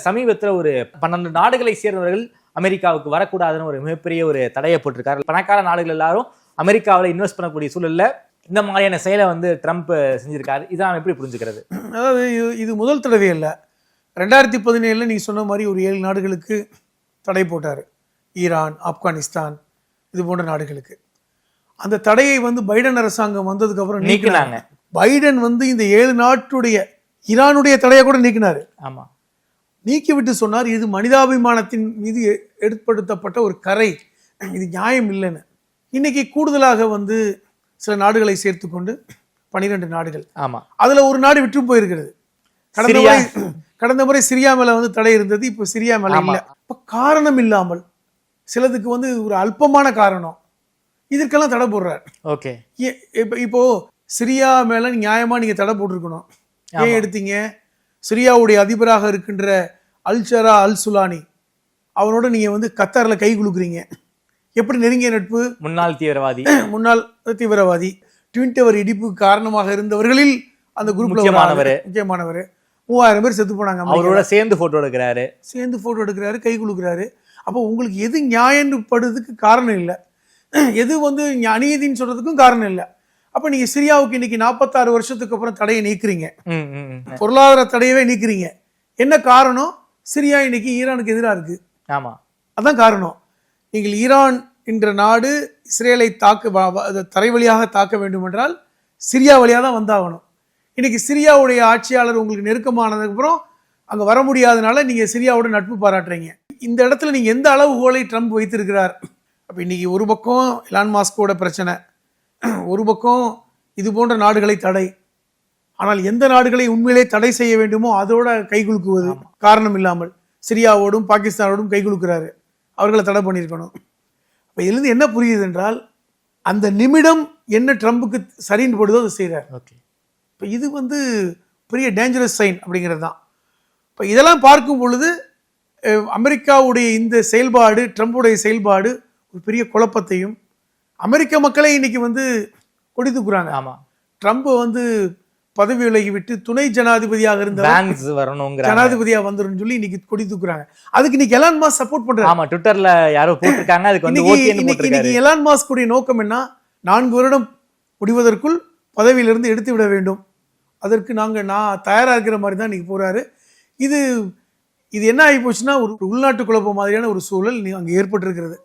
சமீபத்தில் ஒரு 12 நாடுகளை சேர்ந்தவர்கள் அமெரிக்காவுக்கு வரக்கூடாதுன்னு ஒரு மிகப்பெரிய ஒரு தடையை போட்டிருக்காரு. பணக்கார நாடுகள் எல்லாரும் அமெரிக்காவில் இன்வெஸ்ட் பண்ணக்கூடிய சூழல்ல இந்த மாதிரியான செயலை வந்து ட்ரம்ப் செஞ்சிருக்காரு. இதை நாம் எப்படி புரிஞ்சுக்கிறது? அதாவது இது முதல் தடவை இல்லை. 2017 நீங்க சொன்ன மாதிரி ஒரு 7 நாடுகளுக்கு தடை போட்டார். ஈரான், ஆப்கானிஸ்தான் இது போன்ற நாடுகளுக்கு. அந்த தடையை வந்து பைடன் அரசாங்கம் வந்ததுக்கு அப்புறம் நீக்கினாங்க. பைடன் வந்து இந்த 7 நாட்டுடைய ஈரானுடைய தடையை கூட நீக்கினாரு. ஆமா, நீக்கிவிட்டு சொன்னார், இது மனிதாபிமானத்தின் மீது ஏற்படுத்தப்பட்ட ஒரு கரை, இது நியாயம் இல்லைன்னு. இன்னைக்கு கூடுதலாக வந்து சில நாடுகளை சேர்த்து கொண்டு 12 நாடுகள். ஆமா, அதுல ஒரு நாடு விட்டு போயிருக்கிறது. கடந்த முறை சிரியா மேல வந்து தடை இருந்தது, இப்போ சிரியா மேல இல்ல. இப்ப காரணம் இல்லாமல் சிலதுக்கு வந்து ஒரு அல்பமான காரணம் இதற்கெல்லாம் தடை போடுறார். ஓகே, இப்போ சிரியா மேல நியாயமா நீங்க தடை போட்டிருக்கணும். ஏன் எடுத்தீங்க? சிரியாவுடைய அதிபராக இருக்கின்ற அல்ஷரா அல் சுலானி அவனோட நீங்க வந்து கத்தார்ல கை குலுக்குறீங்க. எப்படி நெருங்கிய நட்பு? முன்னாள் தீவிரவாதி ட்வின் டவர் இடிப்புக்கு காரணமாக இருந்தவர்களில் அந்த குரூப்ல முக்கியமானவர். 3000 பேர் செத்து போனாங்க. அவரோட சேர்ந்து போட்டோ எடுக்கிறாரு, கை குலுக்குறாரு. அப்போ உங்களுக்கு எது நியாயம் படுறதுக்கு காரணம் இல்லை, எது வந்து அநீதின்னு சொல்றதுக்கும் காரணம் இல்லை. அப்ப நீங்க சிரியாவுக்கு இன்னைக்கு 46 வருஷத்துக்கு அப்புறம் தடையை நீக்குறீங்க, பொருளாதார தடையவே நீக்குறீங்க. என்ன காரணம்? சிரியா இன்னைக்கு ஈரானுக்கு எதிராக இருக்கு. ஆமா, அதான் காரணம். நீங்கள் ஈரான் என்ற நாடு இஸ்ரேலை தரை வழியாக தாக்க வேண்டும் என்றால் சிரியா வழியாக தான் வந்தாகணும். இன்னைக்கு சிரியாவுடைய ஆட்சியாளர் உங்களுக்கு நெருக்கமானதுக்கு அப்புறம் அங்க வர முடியாதனால நீங்க சிரியாவோட நட்பு பாராட்டுறீங்க. இந்த இடத்துல நீங்க எந்த அளவுகோலை ட்ரம்ப் வைத்திருக்கிறார்? அப்ப இன்னைக்கு ஒரு பக்கம் எலான் மாஸ்கோட பிரச்சனை, ஒரு பக்கம் இது போன்ற நாடுகளை தடை. ஆனால் எந்த நாடுகளை உண்மையிலே தடை செய்ய வேண்டுமோ அதோட கைகுலுக்குவது காரணம் இல்லாமல் சிரியாவோடும் பாகிஸ்தானோடும் கைகுலுக்கிறாரு. அவர்களை தடை பண்ணியிருக்கணும். இப்போ இதுலேருந்து என்ன புரியுது என்றால் அந்த நிமிடம் என்ன ட்ரம்புக்கு சரின்னு போடுதோ அதை செய்கிறார். இப்போ இது வந்து பெரிய டேஞ்சரஸ் சைன் அப்படிங்கிறது தான். இப்போ இதெல்லாம் பார்க்கும் பொழுது அமெரிக்காவுடைய இந்த செயல்பாடு, ட்ரம்புடைய செயல்பாடு ஒரு பெரிய குழப்பத்தையும், அமெரிக்க மக்களை இன்னைக்கு வந்து கொடி தூக்குறாங்க. ஆமாம், ட்ரம்ப் வந்து பதவி விலகி விட்டு துணை ஜனாதிபதியாக இருந்த ஜனாதிபதியா வந்துரும் சொல்லி இன்னைக்கு கொடி தூக்குறாங்க. அதுக்கு இன்னைக்கு எலான் மாஸ்க் சப்போர்ட் பண்றாங்க. ஆமா, ட்விட்டர்ல யாரோ போட்டுருக்காங்க. அதுக்கு வந்து இன்னைக்கு எலான் மாஸ்க் உடைய நோக்கம் என்ன? 4 வருடம் முடிவதற்குள் பதவியிலிருந்து எடுத்து விட வேண்டும், அதற்கு நான் தயாரா இருக்கிற மாதிரி தான் இன்னைக்கு போறாரு. இது என்ன ஆகி போச்சுன்னா ஒரு உள்நாட்டு குழப்பம் மாதிரியான ஒரு சூழல் அங்கே ஏற்பட்டிருக்கிறது.